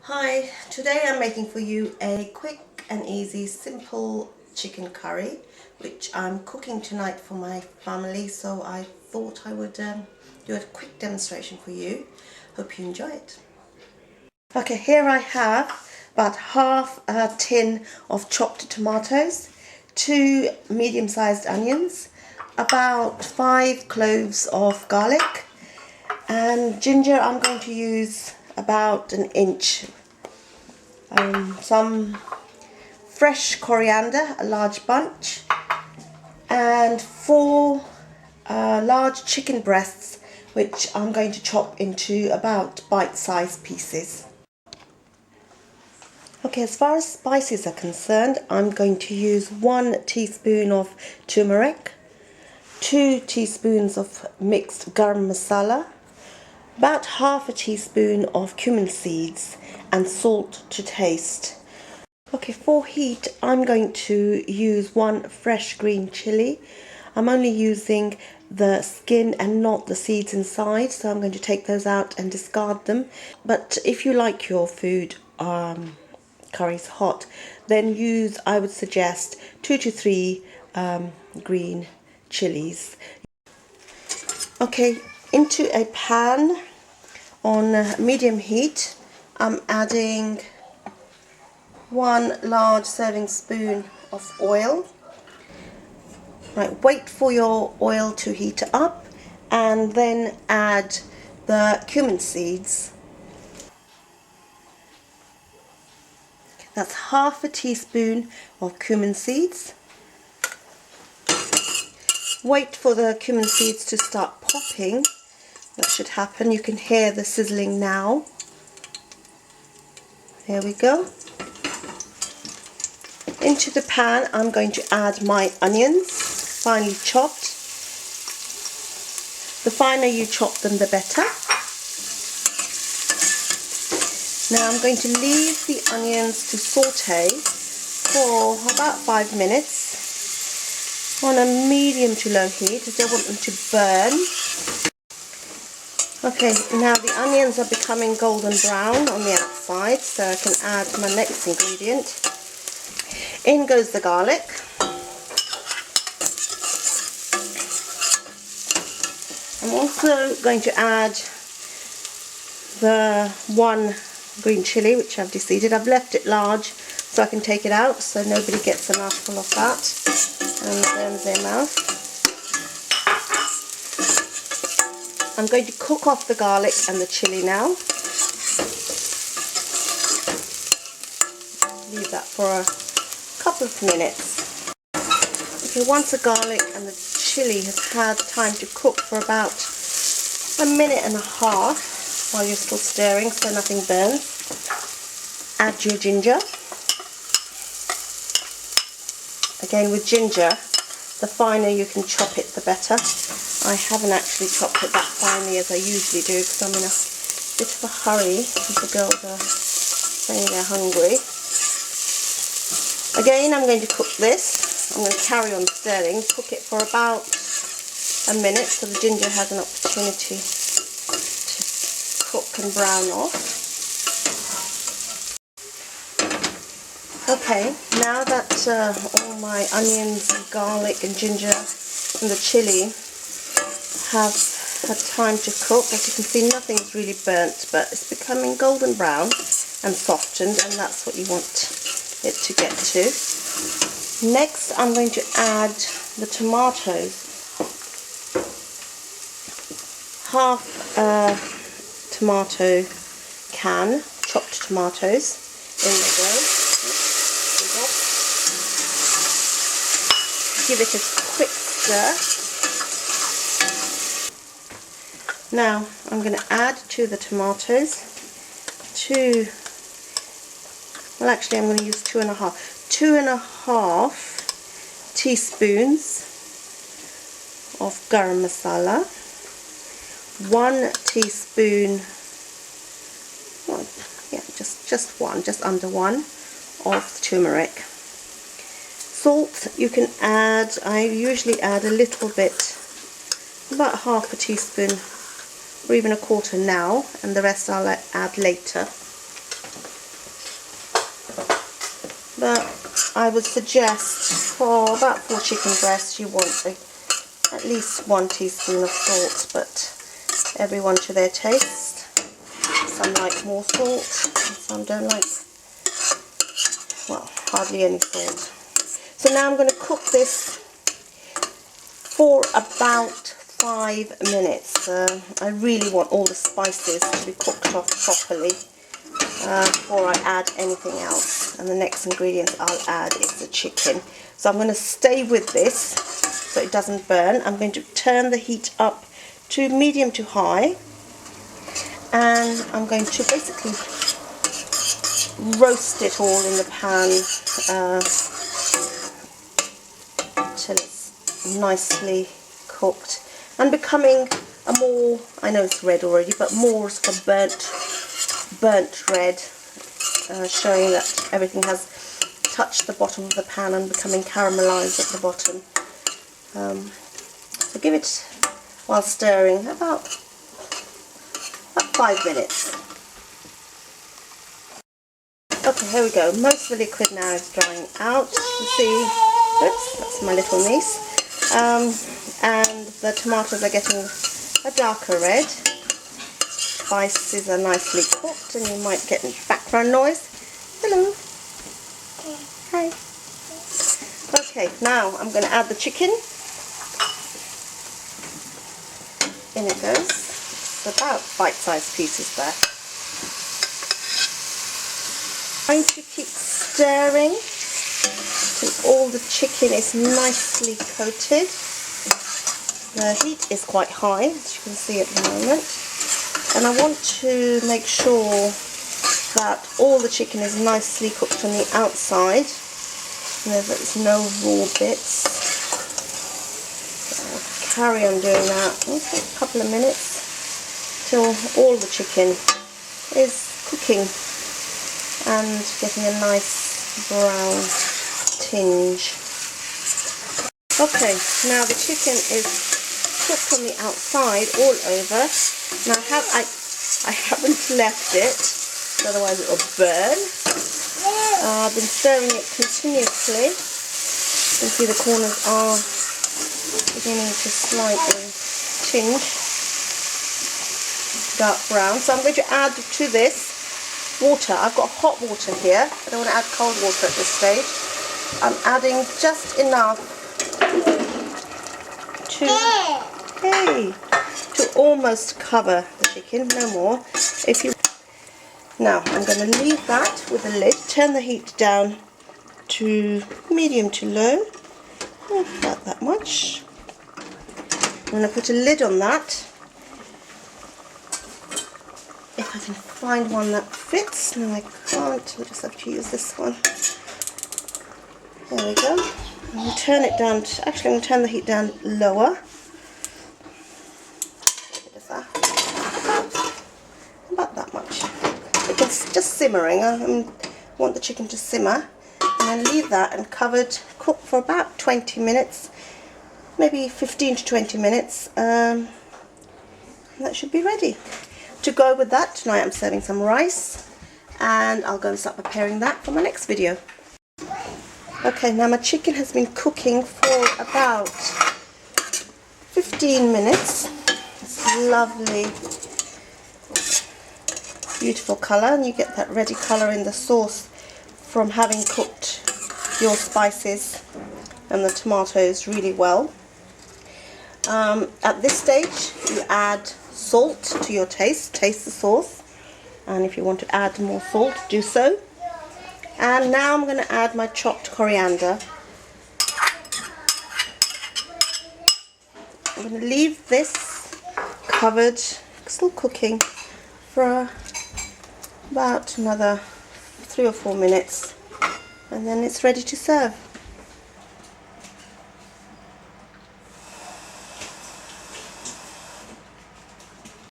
Hi, today I'm making for you a quick and easy simple chicken curry which I'm cooking tonight for my family, so I thought I would do a quick demonstration for you. Hope you enjoy it. Okay, here I have about half a tin of chopped tomatoes, 2 medium-sized onions, about 5 cloves of garlic, and ginger. I'm going to use about an inch. Some fresh coriander, a large bunch, and 4 large chicken breasts, which I'm going to chop into about bite-sized pieces. Okay, as far as spices are concerned, I'm going to use 1 teaspoon of turmeric, 2 teaspoons of mixed garam masala, about half a teaspoon of cumin seeds, and salt to taste. Okay, for heat, I'm going to use 1 fresh green chilli. I'm only using the skin and not the seeds inside, so I'm going to take those out and discard them. But if you like your food curries hot, then use, I would suggest, 2 to 3 green chilies. Okay, into a pan on medium heat, I'm adding 1 large serving spoon of oil. Right, wait for your oil to heat up and then add the cumin seeds. That's half a teaspoon of cumin seeds. Wait for the cumin seeds to start popping. That should happen. You can hear the sizzling now. There we go. Into the pan, I'm going to add my onions, finely chopped. The finer you chop them, the better. Now I'm going to leave the onions to saute for about 5 minutes on a medium to low heat. I don't want them to burn. Okay, now the onions are becoming golden brown on the outside, so I can add my next ingredient. In goes the garlic. I'm also going to add the 1 green chilli, which I've deseeded. I've left it large so I can take it out so nobody gets a mouthful of that and burns their mouth. I'm going to cook off the garlic and the chilli now. Leave that for a couple of minutes. Okay, once the garlic and the chilli has had time to cook for about 1.5 minutes while you're still stirring so nothing burns, add your ginger. Again, with ginger, the finer you can chop it, the better. I haven't actually chopped it that finely as I usually do because I'm in a bit of a hurry because the girls are saying they're hungry. Again, I'm going to cook this. I'm going to carry on stirring, cook it for about 1 minute so the ginger has an opportunity to cook and brown off. Okay, now that all my onions and garlic and ginger and the chilli have had time to cook, as you can see nothing's really burnt, but it's becoming golden brown and softened, and that's what you want it to get to. Next, I'm going to add the tomatoes. Half a tomato can, chopped tomatoes, in the go. Give it a quick stir. Now I'm going to add to the tomatoes well, actually I'm going to use 2.5 teaspoons of garam masala, 1 teaspoon, well, yeah, just under 1 of turmeric. Salt you can add, I usually add a little bit, about half a teaspoon or even 1/4 now, and the rest I'll add later. but I would suggest for about 4 chicken breasts you want at least 1 teaspoon of salt, but everyone to their taste. Some like more salt, and some don't like, well, hardly any salt. So now I'm going to cook this for about 5 minutes. I really want all the spices to be cooked off properly before I add anything else. And the next ingredient I'll add is the chicken. So I'm going to stay with this so it doesn't burn. I'm going to turn the heat up to medium to high. And I'm going to basically roast it all in the pan till it's nicely cooked and becoming a more, I know it's red already, but more sort of burnt red, showing that everything has touched the bottom of the pan and becoming caramelized at the bottom. So give it, while stirring, about 5 minutes. Okay, here we go. Most of the liquid now is drying out. You see, oops, that's my little niece. And the tomatoes are getting a darker red. Spices are nicely cooked, and you might get background noise. Hello. Hi. Okay, now I'm going to add the chicken. In it goes. It's about bite-sized pieces there. I'm going to keep stirring till all the chicken is nicely coated. The heat is quite high, as you can see at the moment, and I want to make sure that all the chicken is nicely cooked on the outside, and there's no raw bits. So I'll carry on doing that. It'll take a couple of minutes till all the chicken is cooking and getting a nice brown tinge. Okay, now the chicken is cooked on the outside all over. Now I haven't left it, otherwise it will burn. I've been stirring it continuously. You can see the corners are beginning to slightly tinge dark brown. So I'm going to add to this water. I've got hot water here. I don't want to add cold water at this stage. I'm adding just enough to almost cover the chicken, no more. Now I'm going to leave that with the lid, turn the heat down to medium to low, about that much. I'm going to put a lid on that. If I can find one that fits. No, I can't. I'll just have to use this one. There we go. I'm going to turn it down. Actually, I'm going to turn the heat down lower. About that much. It's just simmering. I want the chicken to simmer. And then leave that and cook for about 20 minutes. Maybe 15 to 20 minutes. And that should be ready. To go with that, tonight I'm serving some rice, and I'll go and start preparing that for my next video. Okay, now my chicken has been cooking for about 15 minutes. It's lovely, beautiful colour, and you get that ready colour in the sauce from having cooked your spices and the tomatoes really well. At this stage, you add salt to your taste the sauce, and if you want to add more salt, do so. And now I'm going to add my chopped coriander. I'm going to leave this covered, still cooking, for about another 3 or 4 minutes, and then it's ready to serve.